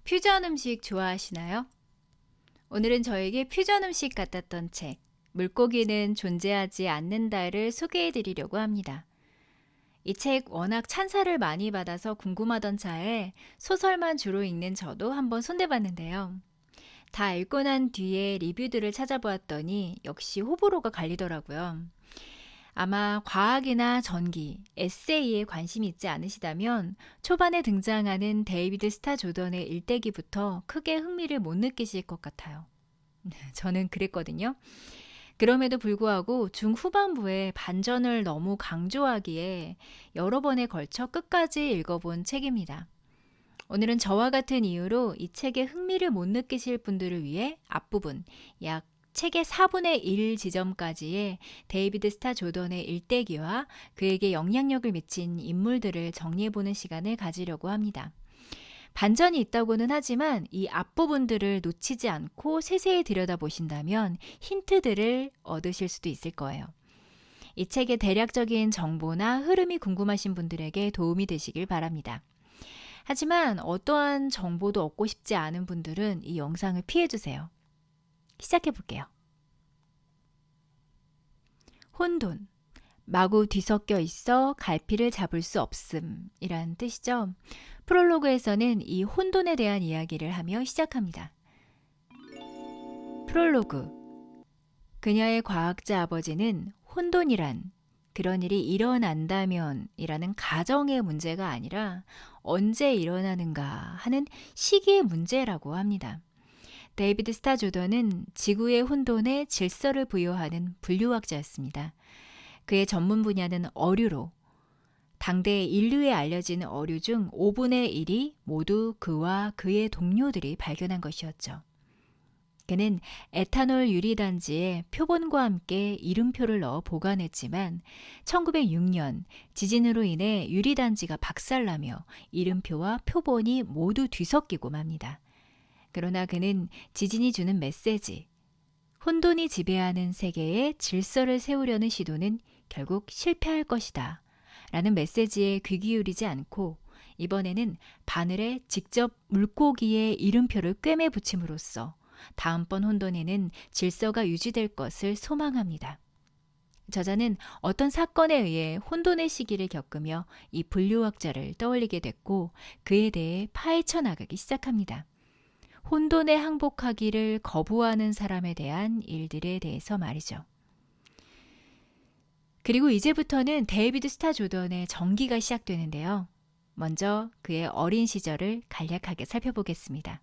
퓨전 음식 좋아하시나요? 오늘은 저에게 퓨전 음식 같았던 책, 물고기는 존재하지 않는다를 소개해 드리려고 합니다. 이 책 워낙 찬사를 많이 받아서 궁금하던 차에 소설만 주로 읽는 저도 한번 손대봤는데요. 다 읽고 난 뒤에 리뷰들을 찾아보았더니 역시 호불호가 갈리더라고요. 아마 과학이나 전기, 에세이에 관심이 있지 않으시다면 초반에 등장하는 데이비드 스타 조던의 일대기부터 크게 흥미를 못 느끼실 것 같아요. 저는 그랬거든요. 그럼에도 불구하고 중후반부에 반전을 너무 강조하기에 여러 번에 걸쳐 끝까지 읽어본 책입니다. 오늘은 저와 같은 이유로 이 책에 흥미를 못 느끼실 분들을 위해 앞부분 약 책의 4분의 1 지점까지의 데이비드 스타 조던의 일대기와 그에게 영향력을 미친 인물들을 정리해보는 시간을 가지려고 합니다. 반전이 있다고는 하지만 이 앞부분들을 놓치지 않고 세세히 들여다보신다면 힌트들을 얻으실 수도 있을 거예요. 이 책의 대략적인 정보나 흐름이 궁금하신 분들에게 도움이 되시길 바랍니다. 하지만 어떠한 정보도 얻고 싶지 않은 분들은 이 영상을 피해주세요. 시작해 볼게요. 혼돈. 마구 뒤섞여 있어 갈피를 잡을 수 없음 이란 뜻이죠. 프롤로그에서는 이 혼돈에 대한 이야기를 하며 시작합니다. 프롤로그. 그녀의 과학자 아버지는 혼돈이란 그런 일이 일어난다면 이라는 가정의 문제가 아니라 언제 일어나는가 하는 시기의 문제라고 합니다. 데이비드 스타 조던은 지구의 혼돈에 질서를 부여하는 분류학자였습니다. 그의 전문 분야는 어류로 당대 인류에 알려진 어류 중 5분의 1이 모두 그와 그의 동료들이 발견한 것이었죠. 그는 에탄올 유리단지에 표본과 함께 이름표를 넣어 보관했지만 1906년 지진으로 인해 유리단지가 박살나며 이름표와 표본이 모두 뒤섞이고 맙니다. 그러나 그는 지진이 주는 메시지, 혼돈이 지배하는 세계에 질서를 세우려는 시도는 결국 실패할 것이다 라는 메시지에 귀 기울이지 않고 이번에는 바늘에 직접 물고기의 이름표를 꿰매 붙임으로써 다음번 혼돈에는 질서가 유지될 것을 소망합니다. 저자는 어떤 사건에 의해 혼돈의 시기를 겪으며 이 분류학자를 떠올리게 됐고 그에 대해 파헤쳐 나가기 시작합니다. 혼돈에 항복하기를 거부하는 사람에 대한 일들에 대해서 말이죠. 그리고 이제부터는 데이비드 스타 조던의 전기가 시작되는데요. 먼저 그의 어린 시절을 간략하게 살펴보겠습니다.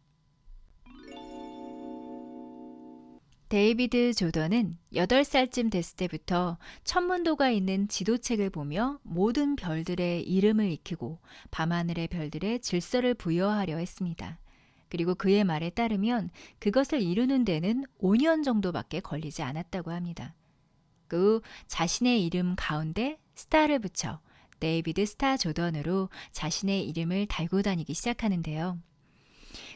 데이비드 조던은 8살쯤 됐을 때부터 천문도가 있는 지도책을 보며 모든 별들의 이름을 익히고 밤하늘의 별들의 질서를 부여하려 했습니다. 그리고 그의 말에 따르면 그것을 이루는 데는 5년 정도밖에 걸리지 않았다고 합니다. 그 후 자신의 이름 가운데 스타를 붙여 데이비드 스타 조던으로 자신의 이름을 달고 다니기 시작하는데요.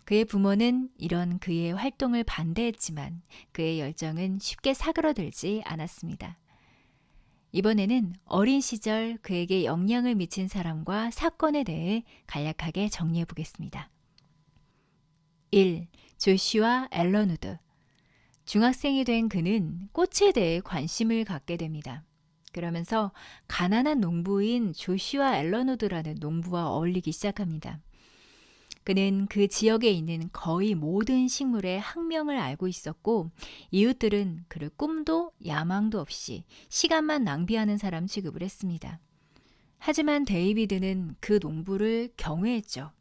그의 부모는 이런 그의 활동을 반대했지만 그의 열정은 쉽게 사그러들지 않았습니다. 이번에는 어린 시절 그에게 영향을 미친 사람과 사건에 대해 간략하게 정리해 보겠습니다. 1. 조슈아 앨런 우드. 중학생이 된 그는 꽃에 대해 관심을 갖게 됩니다. 그러면서 가난한 농부인 조슈아 앨런 우드라는 농부와 어울리기 시작합니다. 그는 그 지역에 있는 거의 모든 식물의 학명을 알고 있었고 이웃들은 그를 꿈도 야망도 없이 시간만 낭비하는 사람 취급을 했습니다. 하지만 데이비드는 그 농부를 경외했죠.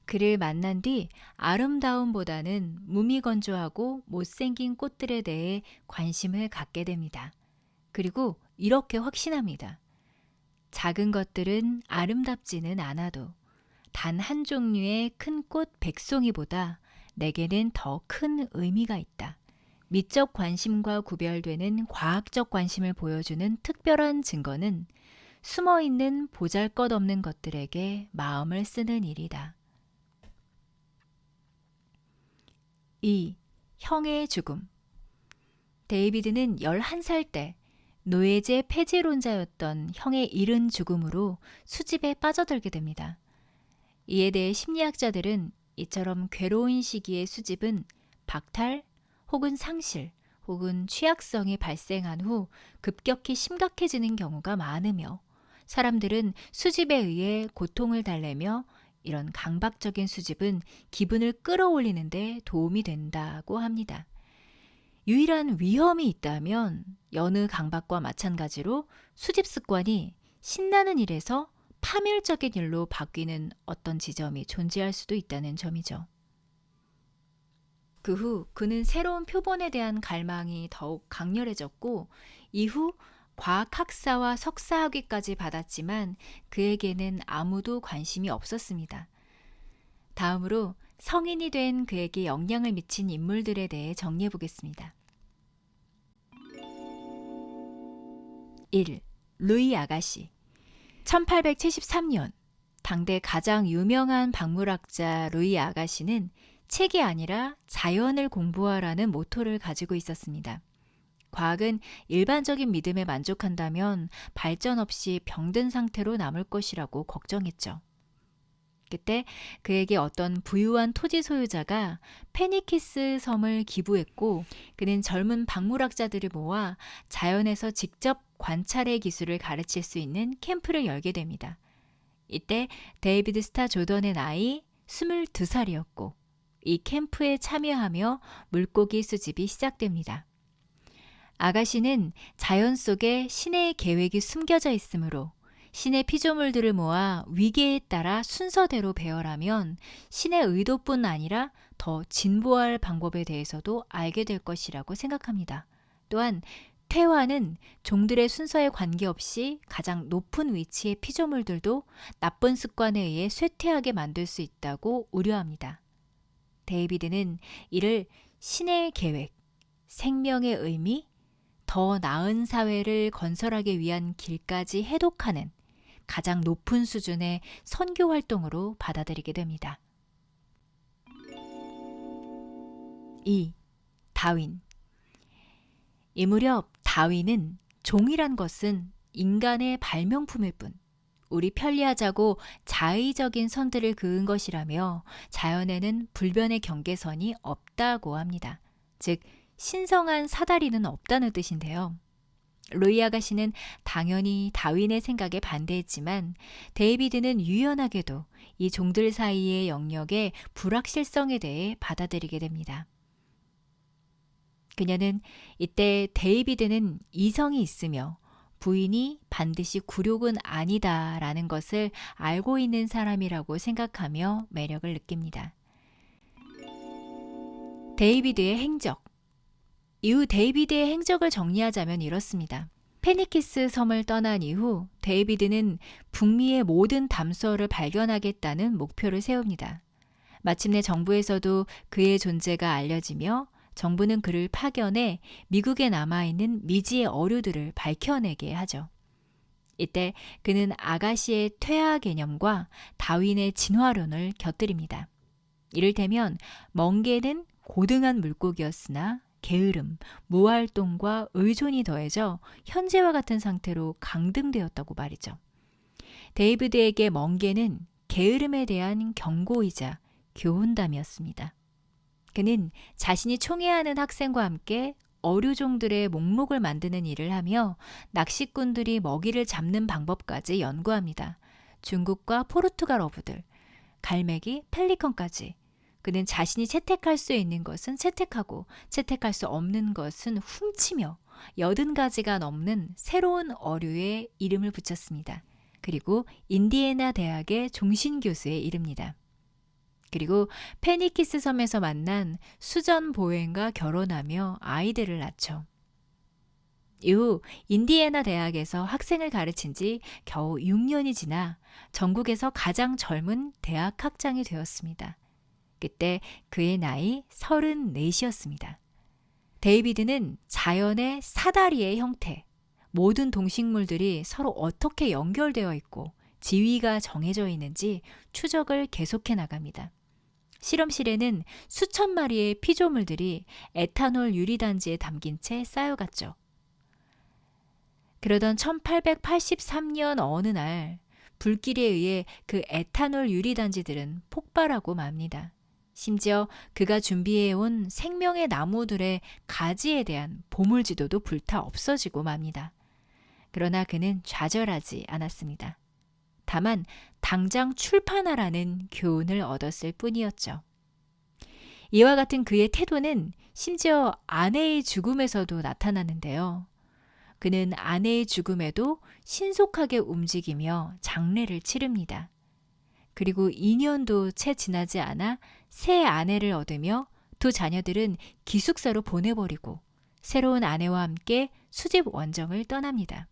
그를 만난 뒤 아름다움보다는 무미건조하고 못생긴 꽃들에 대해 관심을 갖게 됩니다. 그리고 이렇게 확신합니다. 작은 것들은 아름답지는 않아도 단 한 종류의 큰 꽃 백송이보다 내게는 더 큰 의미가 있다. 미적 관심과 구별되는 과학적 관심을 보여주는 특별한 증거는 숨어있는 보잘것없는 것들에게 마음을 쓰는 일이다. 2. 형의 죽음. 데이비드는 11살 때 노예제 폐지론자였던 형의 이른 죽음으로 수집에 빠져들게 됩니다. 이에 대해 심리학자들은 이처럼 괴로운 시기의 수집은 박탈 혹은 상실 혹은 취약성이 발생한 후 급격히 심각해지는 경우가 많으며 사람들은 수집에 의해 고통을 달래며 이런 강박적인 수집은 기분을 끌어올리는 데 도움이 된다고 합니다. 유일한 위험이 있다면 여느 강박과 마찬가지로 수집 습관이 신나는 일에서 파멸적인 일로 바뀌는 어떤 지점이 존재할 수도 있다는 점이죠. 그 후 그는 새로운 표본에 대한 갈망이 더욱 강렬해졌고 이후 과학 학사와 석사 학위까지 받았지만 그에게는 아무도 관심이 없었습니다. 다음으로 성인이 된 그에게 영향을 미친 인물들에 대해 정리해 보겠습니다. 1. 루이 아가시 1873년 당대 가장 유명한 박물학자 루이 아가시는 책이 아니라 자연을 공부하라는 모토를 가지고 있었습니다. 과학은 일반적인 믿음에 만족한다면 발전 없이 병든 상태로 남을 것이라고 걱정했죠. 그때 그에게 어떤 부유한 토지 소유자가 페니키스 섬을 기부했고 그는 젊은 박물학자들을 모아 자연에서 직접 관찰의 기술을 가르칠 수 있는 캠프를 열게 됩니다. 이때 데이비드 스타 조던의 나이 22살이었고 이 캠프에 참여하며 물고기 수집이 시작됩니다. 아가씨는 자연 속에 신의 계획이 숨겨져 있으므로 신의 피조물들을 모아 위계에 따라 순서대로 배열하면 신의 의도뿐 아니라 더 진보할 방법에 대해서도 알게 될 것이라고 생각합니다. 또한 퇴화는 종들의 순서에 관계없이 가장 높은 위치의 피조물들도 나쁜 습관에 의해 쇠퇴하게 만들 수 있다고 우려합니다. 데이비드는 이를 신의 계획, 생명의 의미, 더 나은 사회를 건설하기 위한 길까지 해독하는 가장 높은 수준의 선교 활동으로 받아들이게 됩니다. 2. 다윈 이 무렵 다윈은 종이란 것은 인간의 발명품일 뿐 우리 편리하자고 자의적인 선들을 그은 것이라며 자연에는 불변의 경계선이 없다고 합니다. 즉 신성한 사다리는 없다는 뜻인데요. 루이 아가씨는 당연히 다윈의 생각에 반대했지만 데이비드는 유연하게도 이 종들 사이의 영역의 불확실성에 대해 받아들이게 됩니다. 그녀는 이때 데이비드는 이성이 있으며 부인이 반드시 굴욕은 아니다라는 것을 알고 있는 사람이라고 생각하며 매력을 느낍니다. 데이비드의 행적 이후 데이비드의 행적을 정리하자면 이렇습니다. 페니키스 섬을 떠난 이후 데이비드는 북미의 모든 담수어를 발견하겠다는 목표를 세웁니다. 마침내 정부에서도 그의 존재가 알려지며 정부는 그를 파견해 미국에 남아있는 미지의 어류들을 밝혀내게 하죠. 이때 그는 아가시의 퇴화 개념과 다윈의 진화론을 곁들입니다. 이를테면 멍게는 고등한 물고기였으나 게으름, 무활동과 의존이 더해져 현재와 같은 상태로 강등되었다고 말이죠. 데이비드에게 멍게는 게으름에 대한 경고이자 교훈담이었습니다. 그는 자신이 총애하는 학생과 함께 어류종들의 목록을 만드는 일을 하며 낚시꾼들이 먹이를 잡는 방법까지 연구합니다. 중국과 포르투갈 어부들, 갈매기, 펠리컨까지. 그는 자신이 채택할 수 있는 것은 채택하고 채택할 수 없는 것은 훔치며 80가지가 넘는 새로운 어류의 이름을 붙였습니다. 그리고 인디애나 대학의 종신교수에 이릅니다. 그리고 페니키스 섬에서 만난 수전 보행과 결혼하며 아이들을 낳죠. 이후 인디애나 대학에서 학생을 가르친 지 겨우 6년이 지나 전국에서 가장 젊은 대학 학장이 되었습니다. 그때 그의 나이 34이었습니다. 데이비드는 자연의 사다리의 형태, 모든 동식물들이 서로 어떻게 연결되어 있고 지위가 정해져 있는지 추적을 계속해 나갑니다. 실험실에는 수천 마리의 피조물들이 에탄올 유리단지에 담긴 채 쌓여갔죠. 그러던 1883년 어느 날 불길에 의해 그 에탄올 유리단지들은 폭발하고 맙니다. 심지어 그가 준비해온 생명의 나무들의 가지에 대한 보물지도도 불타 없어지고 맙니다. 그러나 그는 좌절하지 않았습니다. 다만 당장 출판하라는 교훈을 얻었을 뿐이었죠. 이와 같은 그의 태도는 심지어 아내의 죽음에서도 나타나는데요. 그는 아내의 죽음에도 신속하게 움직이며 장례를 치릅니다. 그리고 2년도 채 지나지 않아 새 아내를 얻으며 두 자녀들은 기숙사로 보내버리고 새로운 아내와 함께 수집 원정을 떠납니다.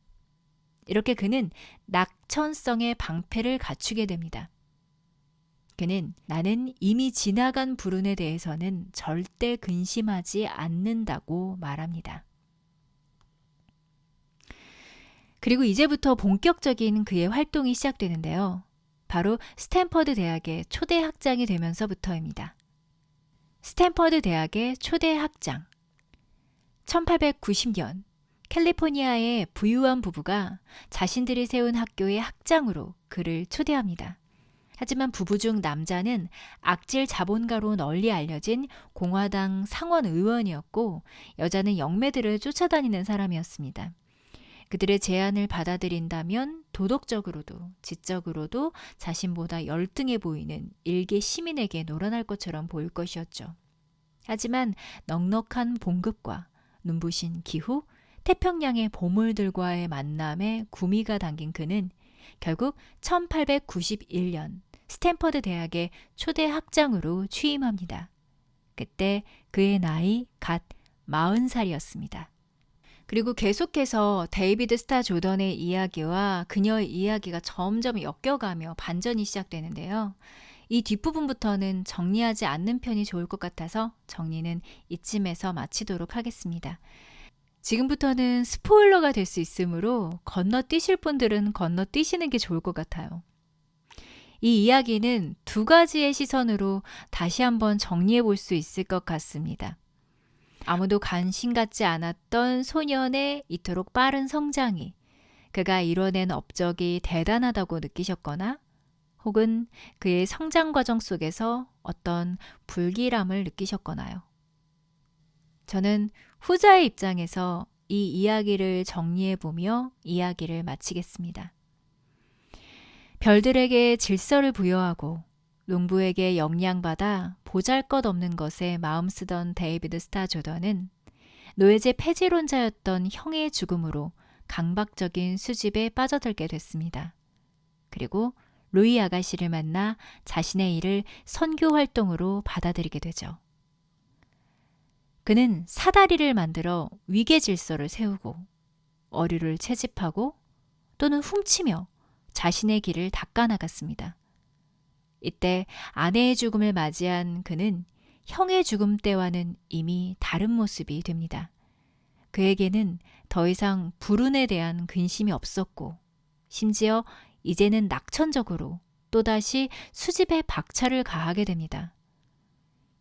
이렇게 그는 낙천성의 방패를 갖추게 됩니다. 그는 나는 이미 지나간 불운에 대해서는 절대 근심하지 않는다고 말합니다. 그리고 이제부터 본격적인 그의 활동이 시작되는데요. 바로 스탠퍼드 대학의 초대 학장이 되면서부터입니다. 스탠퍼드 대학의 초대 학장. 1890년 캘리포니아의 부유한 부부가 자신들이 세운 학교의 학장으로 그를 초대합니다. 하지만 부부 중 남자는 악질 자본가로 널리 알려진 공화당 상원 의원이었고 여자는 영매들을 쫓아다니는 사람이었습니다. 그들의 제안을 받아들인다면 도덕적으로도 지적으로도 자신보다 열등해 보이는 일개 시민에게 놀아날 것처럼 보일 것이었죠. 하지만 넉넉한 봉급과 눈부신 기후, 태평양의 보물들과의 만남에 구미가 당긴 그는 결국 1891년 스탠퍼드 대학의 초대 학장으로 취임합니다. 그때 그의 나이 갓 40살이었습니다. 그리고 계속해서 데이비드 스타 조던의 이야기와 그녀의 이야기가 점점 엮여가며 반전이 시작되는데요. 이 뒷부분부터는 정리하지 않는 편이 좋을 것 같아서 정리는 이쯤에서 마치도록 하겠습니다. 지금부터는 스포일러가 될 수 있으므로 건너뛰실 분들은 건너뛰시는 게 좋을 것 같아요. 이 이야기는 두 가지의 시선으로 다시 한번 정리해 볼 수 있을 것 같습니다. 아무도 관심 갖지 않았던 소년의 이토록 빠른 성장이 그가 이뤄낸 업적이 대단하다고 느끼셨거나 혹은 그의 성장 과정 속에서 어떤 불길함을 느끼셨거나요. 저는 후자의 입장에서 이 이야기를 정리해보며 이야기를 마치겠습니다. 별들에게 질서를 부여하고 농부에게 영양받아 보잘것없는 것에 마음 쓰던 데이비드 스타 조던은 노예제 폐지론자였던 형의 죽음으로 강박적인 수집에 빠져들게 됐습니다. 그리고 루이 아가씨를 만나 자신의 일을 선교 활동으로 받아들이게 되죠. 그는 사다리를 만들어 위계 질서를 세우고 어류를 채집하고 또는 훔치며 자신의 길을 닦아나갔습니다. 이때 아내의 죽음을 맞이한 그는 형의 죽음 때와는 이미 다른 모습이 됩니다. 그에게는 더 이상 불운에 대한 근심이 없었고 심지어 이제는 낙천적으로 또다시 수집에 박차를 가하게 됩니다.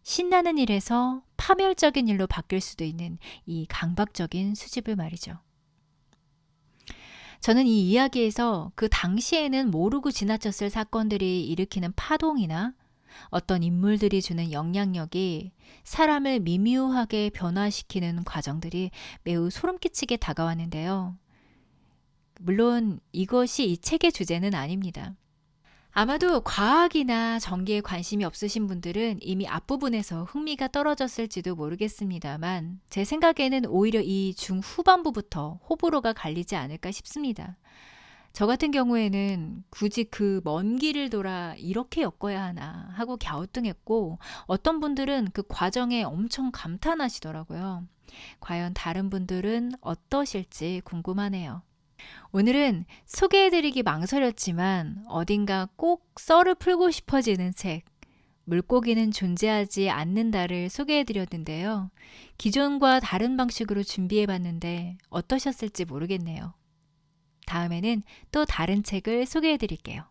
신나는 일에서 파멸적인 일로 바뀔 수도 있는 이 강박적인 수집을 말이죠. 저는 이 이야기에서 그 당시에는 모르고 지나쳤을 사건들이 일으키는 파동이나 어떤 인물들이 주는 영향력이 사람을 미묘하게 변화시키는 과정들이 매우 소름 끼치게 다가왔는데요. 물론 이것이 이 책의 주제는 아닙니다. 아마도 과학이나 전기에 관심이 없으신 분들은 이미 앞부분에서 흥미가 떨어졌을지도 모르겠습니다만 제 생각에는 오히려 이 중후반부부터 호불호가 갈리지 않을까 싶습니다. 저 같은 경우에는 굳이 그 먼 길을 돌아 이렇게 엮어야 하나 하고 갸우뚱했고 어떤 분들은 그 과정에 엄청 감탄하시더라고요. 과연 다른 분들은 어떠실지 궁금하네요. 오늘은 소개해드리기 망설였지만 어딘가 꼭 썰을 풀고 싶어지는 책 물고기는 존재하지 않는다를 소개해드렸는데요. 기존과 다른 방식으로 준비해봤는데 어떠셨을지 모르겠네요. 다음에는 또 다른 책을 소개해드릴게요.